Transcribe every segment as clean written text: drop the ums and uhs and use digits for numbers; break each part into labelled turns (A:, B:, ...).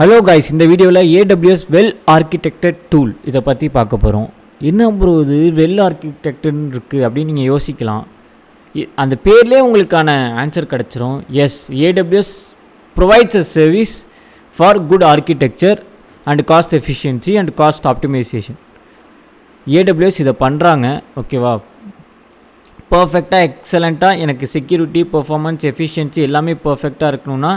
A: Hello guys, இந்த வீடியோவில் AWS well architected tool இதை பற்றி பார்க்க போகிறோம். என்ன ப்ரோ இது வெல் ஆர்கிடெக்டட்னு இருக்குது அப்படின்னு நீங்கள் யோசிக்கலாம். அந்த பேர்லேயே உங்களுக்கான ஆன்சர் கிடச்சிரும். Yes, AWS provides a service for good architecture and cost efficiency and cost optimization. AWS இதை பண்ணுறாங்க. ஓகேவா, பர்ஃபெக்டாக எக்ஸலண்ட்டாக எனக்கு செக்யூரிட்டி, பெர்ஃபார்மன்ஸ், எஃபிஷியன்சி எல்லாமே பர்ஃபெக்டாக இருக்கணும்னா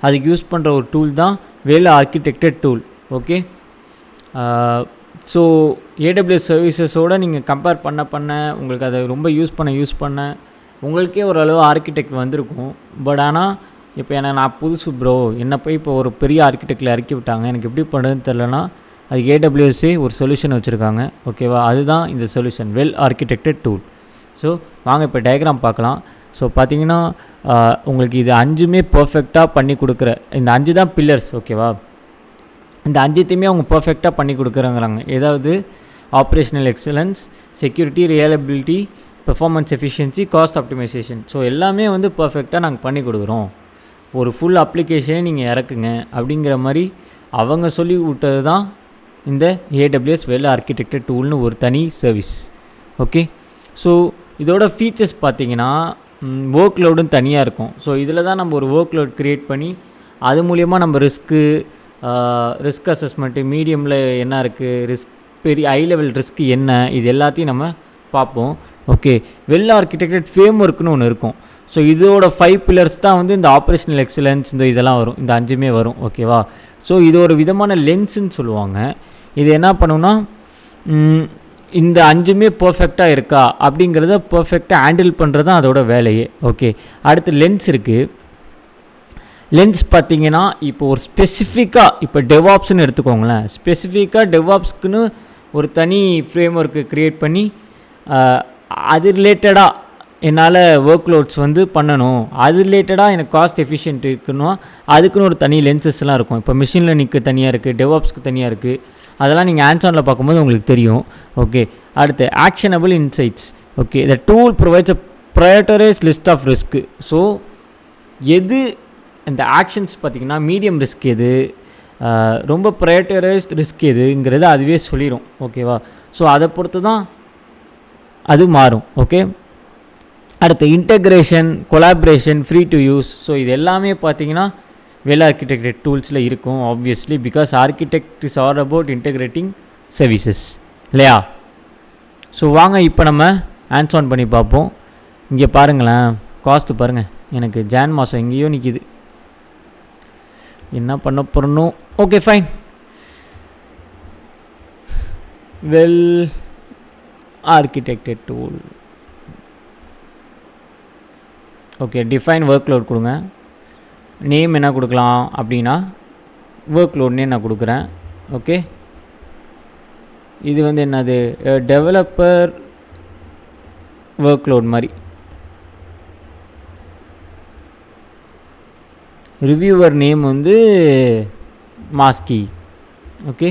A: அதுக்கு யூஸ் பண்ணுற ஒரு டூல் தான் well architected tool. Okay, so AWS சர்வீசஸோடு நீங்கள் கம்பேர் பண்ண உங்களுக்கு அதை ரொம்ப யூஸ் பண்ண உங்களுக்கே ஓரளவு ஆர்கிடெக்ட் வந்திருக்கும். பட் ஆனால் இப்போ நான் புதுசு ப்ரோ, என்னை போய் இப்போ ஒரு பெரிய ஆர்கிடெக்டில் இறக்கி விட்டாங்க, எனக்கு எப்படி பண்ணுறதுன்னு தெரிலனா அதுக்கு AWS ஒரு சொல்யூஷன் வச்சுருக்காங்க. ஓகேவா, அதுதான் இந்த solution well architected tool. So வாங்க இப்போ டயக்ராம் பார்க்கலாம். ஸோ பார்த்தீங்கன்னா உங்களுக்கு இது 5மே பர்ஃபெக்டாக பண்ணி கொடுக்குற இந்த 5 தான் பில்லர்ஸ். ஓகேவா, இந்த 5த்தையுமே அவங்க பர்ஃபெக்டாக பண்ணி கொடுக்குறாங்கிறாங்க. ஏதாவது operational excellence, security, reliability, performance efficiency, cost optimization. So எல்லாமே வந்து பர்ஃபெக்டாக நாங்கள் பண்ணி கொடுக்குறோம், ஒரு ஃபுல் அப்ளிகேஷனே நீங்கள் இறக்குங்க அப்படிங்கிற மாதிரி அவங்க சொல்லி விட்டது தான் இந்த AWS வெல் ஆர்கிடெக்டட் டூல்னு ஒரு தனி சர்வீஸ். ஓகே, ஸோ இதோட ஃபீச்சர்ஸ் பார்த்தீங்கன்னா ஒர்க் லோடும் தனியாக இருக்கும். ஸோ இதில் தான் நம்ம ஒரு ஒர்க் லோட் க்ரியேட் பண்ணி அது மூலயமா நம்ம ரிஸ்க் அசஸ்மெண்ட்டு, மீடியமில் என்ன இருக்குது, பெரிய ஹை லெவல் ரிஸ்க் என்ன, இது எல்லாத்தையும் நம்ம பார்ப்போம். ஓகே, வெல் ஆர்கிடெக்டட் ஃப்ரேம் ஒர்க்குன்னு ஒன்று இருக்கும். ஸோ இதோட 5 பில்லர்ஸ் தான் வந்து இந்த ஆப்ரேஷனல் எக்ஸலன்ஸ், இந்த இதெல்லாம் வரும், இந்த 5மே வரும். ஓகேவா, ஸோ இது ஒரு விதமான லென்ஸுன்னு சொல்லுவாங்க. இது என்ன பண்ணுன்னா இந்த 5மே பர்ஃபெக்டாக இருக்கா அப்படிங்கிறத பர்ஃபெக்டாக ஹேண்டில் பண்ணுறது தான் அதோட வேலையே. ஓகே, அடுத்து லென்ஸ் இருக்குது. லென்ஸ் பார்த்தீங்கன்னா இப்போ ஒரு ஸ்பெசிஃபிக்காக இப்போ டெவாப்ஸ்ன்னு எடுத்துக்கோங்களேன். ஸ்பெசிஃபிக்காக டெவாப்ஸ்க்குன்னு ஒரு தனி ஃப்ரேம் ஒர்க்கு க்ரியேட் பண்ணி அது ரிலேட்டடாக என்னால் ஒர்க் லோட்ஸ் வந்து பண்ணணும், அது ரிலேட்டடாக எனக்கு காஸ்ட் எஃபிஷியன்ட் இருக்குன்னா அதுக்குன்னு ஒரு தனி லென்சஸ்லாம் இருக்கும். இப்போ மிஷின் லேர்னிங்க்கு தனியாக இருக்குது, டெவாப்ஸ்க்கு தனியாக இருக்குது. அதெல்லாம் நீங்கள் ஹேண்ட்ஸ்-ஆனில் பார்க்கும்போது உங்களுக்கு தெரியும். ஓகே, அடுத்து actionable insights. Okay, the tool provides a prioritised list of risk. So எது இந்த ஆக்ஷன்ஸ் பார்த்திங்கன்னா மீடியம் ரிஸ்க் எது, ரொம்ப ப்ரையாரிட்டைஸ்ட் ரிஸ்க் எதுங்கிறது அதுவே சொல்லிடும். ஓகேவா, ஸோ அதை பொறுத்து தான் அது மாறும். ஓகே, அடுத்து integration, collaboration, free to use. So இது எல்லாமே பார்த்தீங்கன்னா வெல் ஆர்கிடெக்டட் டூல்ஸில் இருக்கும். Obviously because architect is all about integrating services இல்லையா. ஸோ வாங்க இப்போ நம்ம ஹேண்ட்ஸ் ஆன் பண்ணி பார்ப்போம். இங்கே பாருங்களேன், காஸ்ட்டு பாருங்கள், எனக்கு ஜான் மாதம் எங்கேயோ நிற்கிது, என்ன பண்ண போகிறனோ. Okay fine, well architected tool. Okay, define workload கொடுங்க. நேம் என்ன கொடுக்கலாம் அப்படின்னா ஒர்க் லோட்னே நான் கொடுக்குறேன். ஓகே, இது வந்து என்னது, டெவலப்பர் ஒர்க் லோட் மாதிரி. ரிவ்யூவர் நேம் வந்து மாஸ்கி. ஓகே,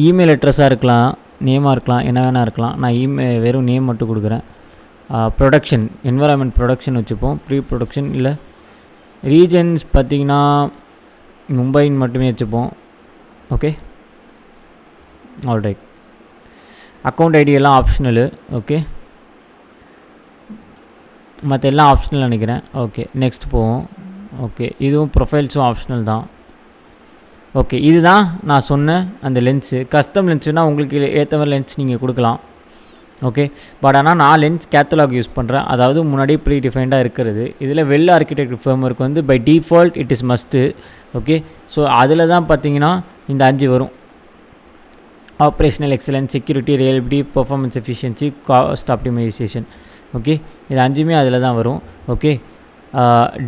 A: இமெயில் அட்ரஸாக இருக்கலாம், நேமாக இருக்கலாம், என்ன வேணால் இருக்கலாம். நான் வெறும் நேம் மட்டும் கொடுக்குறேன். ப்ரொடக்ஷன், என்வரான்மெண்ட் ப்ரொடக்ஷன் வச்சுப்போம், ப்ரீ ப்ரொடக்ஷன் இல்லை. ரீஜன்ஸ் பார்த்திங்கன்னா மும்பைன்னு மட்டுமே வச்சுப்போம். Okay, alright. அக்கௌண்ட் ஐடி எல்லாம் ஆப்ஷனலு. ஓகே, மற்ற எல்லாம் ஆப்ஷனல் நினைக்கிறேன். ஓகே, நெக்ஸ்ட் போவோம். ஓகே, இதுவும் ப்ரொஃபைல்ஸும் ஆப்ஷனல் தான். ஓகே, இதுதான் நான் சொன்ன அந்த லென்ஸு. கஸ்டம் லென்ஸுனால் உங்களுக்கு ஏற்ற மாதிரி லென்ஸ் நீங்கள் கொடுக்கலாம். ஓகே, பட் ஆனால் நான் லென்ஸ் கேத்தலாக் யூஸ் பண்ணுறேன், அதாவது முன்னாடியே ப்ரீ டிஃபைன்டாக இருக்கிறது. இதில் வெல் ஆர்கிடெக்ட் ஃப்ரேம் ஒர்க் வந்து by default it is must. Okay, so அதில் தான் பார்த்தீங்கன்னா இந்த 5 வரும். Operational excellence, security, reliability, performance efficiency, cost optimization. Okay, இது 5மே அதில் தான் வரும். ஓகே,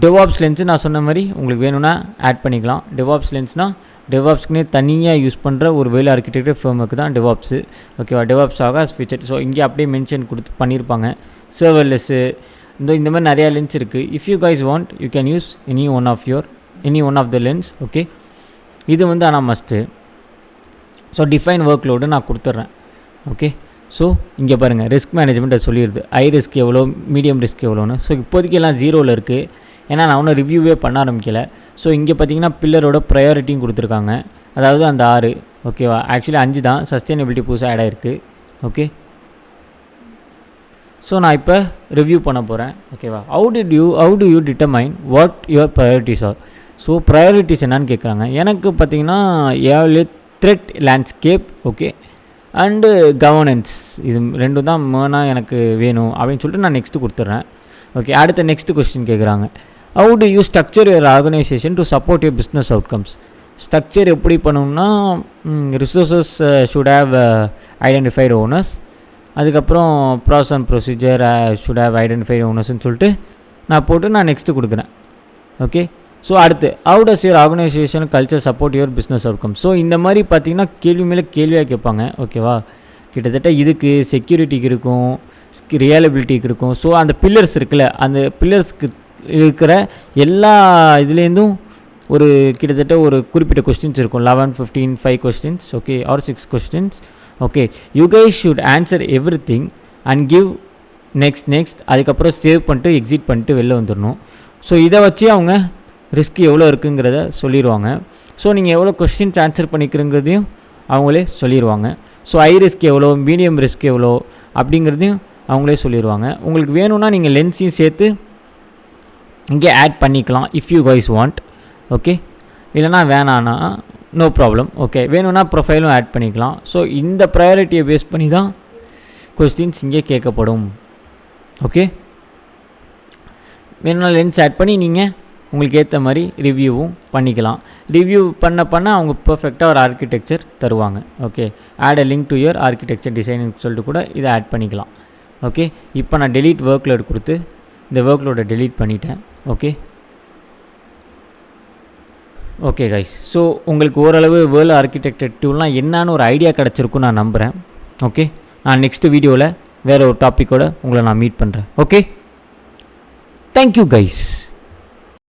A: டெவாப்ஸ் லென்ஸு நான் சொன்ன மாதிரி உங்களுக்கு வேணும்னா ஆட் பண்ணிக்கலாம். டெவாப்ஸ் லென்ஸ்னால் டெவாப்ஸ்க்குனே தனியாக யூஸ் பண்ணுற ஒரு வெல் ஆர்கிடெக்டட் ஃப்ரேம் ஒர்க் தான் டெவாப்ஸு. ஓகேவா, டெவாப்ஸ் ஆக ஃபீச்சர். ஸோ இங்கே அப்படியே மென்ஷன் பண்ணியிருப்பாங்க. சர்வர்லெஸ்ஸு, இந்த மாதிரி நிறையா லென்ஸ் இருக்குது. If you guys want you can use any one of the lens. Okay, இது வந்து ஆனால் must. So define workload நான் கொடுத்துட்றேன். ஓகே, ஸோ இங்கே பாருங்கள், ரிஸ்க் மேனேஜ்மெண்ட் அது சொல்லிடுது. ஹை ரிஸ்க் எவ்வளோ, மீடியம் ரிஸ்க் எவ்வளோன்னு. ஸோ இப்போதைக்கு எல்லாம் 0ல் இருக்குது. ஏன்னா நான் ஒன்றும் ரிவ்யூவே பண்ண ஆரம்பிக்கலை. ஸோ இங்கே பார்த்தீங்கன்னா பில்லரோட ப்ரையாரிட்டியும் கொடுத்துருக்காங்க, அதாவது அந்த 6. ஓகேவா, ஆக்சுவலி 5 தான், சஸ்டைனபிலிட்டி புதுசாக ஆட் ஆகிருக்கு. ஓகே, ஸோ நான் இப்போ ரிவ்யூ பண்ண போகிறேன். ஓகேவா, how do you determine what your priorities R. So priorities என்னான்னு கேட்குறாங்க. எனக்கு பார்த்தீங்கன்னா thread landscape, okay, and governance, இது 2 தான் மெயினாக எனக்கு வேணும் அப்படின்னு சொல்லிட்டு நான் நெக்ஸ்ட்டு கொடுத்துட்றேன். ஓகே, அடுத்த நெக்ஸ்ட் கொஸ்டின் கேட்குறாங்க. How do you structure your organisation to support your business outcomes. Structure எப்படி பண்ணணும்னா, resources should have identified owners, அதுக்கப்புறம் process and procedure should have identified ஓனர்ஸ்ன்னு சொல்லிட்டு நான் போட்டு நான் நெக்ஸ்ட்டு கொடுக்குறேன். ஓகே, ஸோ அடுத்து how does your organisation culture support your business outcome. So இந்த மாதிரி பார்த்தீங்கன்னா கேள்வி மேலே கேள்வியாக கேட்பாங்க. ஓகேவா, கிட்டத்தட்ட இதுக்கு செக்யூரிட்டிக்கு இருக்கும், ரிலையபிலிட்டிக்கு இருக்கும். ஸோ அந்த பில்லர்ஸ் இருக்குல்ல, அந்த பில்லர்ஸ்க்கு இருக்கிற எல்லா இதுலேருந்தும் ஒரு கிட்டத்தட்ட ஒரு குறிப்பிட்ட கொஸ்டின்ஸ் இருக்கும், 11, 15, 5 questions, okay, or 6 questions. Okay, you guys should answer everything and give next, அதுக்கப்புறம் சேவ் பண்ணிட்டு எக்ஸிட் பண்ணிட்டு வெளில வந்துடணும். ஸோ இதை வச்சு அவங்க ரிஸ்க் எவ்வளோ இருக்குங்கிறத சொல்லிடுவாங்க. ஸோ நீங்கள் எவ்வளோ கொஸ்டின்ஸ் ஆன்சர் பண்ணிக்கிறங்கிறதையும் அவங்களே சொல்லிடுவாங்க. ஸோ ஹை ரிஸ்க் எவ்வளோ, மீடியம் ரிஸ்க் எவ்வளோ அப்படிங்கிறதையும் அவங்களே சொல்லிடுவாங்க. உங்களுக்கு வேணும்னா நீங்கள் லென்ஸையும் சேர்த்து இங்கே ஆட் பண்ணிக்கலாம் if you guys want. Okay, இல்லைனா வேணான்னா நோ ப்ராப்ளம். ஓகே, வேணும்னா ப்ரொஃபைலும் ஆட் பண்ணிக்கலாம். ஸோ இந்த ப்ரையாரிட்டியை பேஸ் பண்ணி தான் கொஸ்டின்ஸ் இங்கே கேட்கப்படும். ஓகே, வேணும்னா லென்ஸ் ஆட் பண்ணி நீங்கள் உங்களுக்கு ஏற்ற மாதிரி ரிவ்யூவும் பண்ணிக்கலாம். ரிவ்யூ பண்ண அவங்க பர்ஃபெக்டாக ஒரு ஆர்கிடெக்சர் தருவாங்க. Okay, add a link to your architecture designing சொல்லிட்டு கூட இதை ஆட் பண்ணிக்கலாம். ஓகே, இப்போ நான் டெலீட் ஒர்க் லோட் கொடுத்து இந்த ஒர்க் லோடை டெலீட் பண்ணிட்டேன். ஓகே கைஸ், ஸோ உங்களுக்கு ஓரளவு வேர்ல்ட் ஆர்கிடெக்சர் டூல்லாம் என்னன்னு ஒரு ஐடியா கிடச்சிருக்குன்னு நான் நம்புகிறேன். ஓகே, நான் நெக்ஸ்ட் வீடியோவில் வேறு ஒரு டாப்பிக்கோடு உங்களை நான் மீட் பண்ணுறேன். Okay, thank you guys.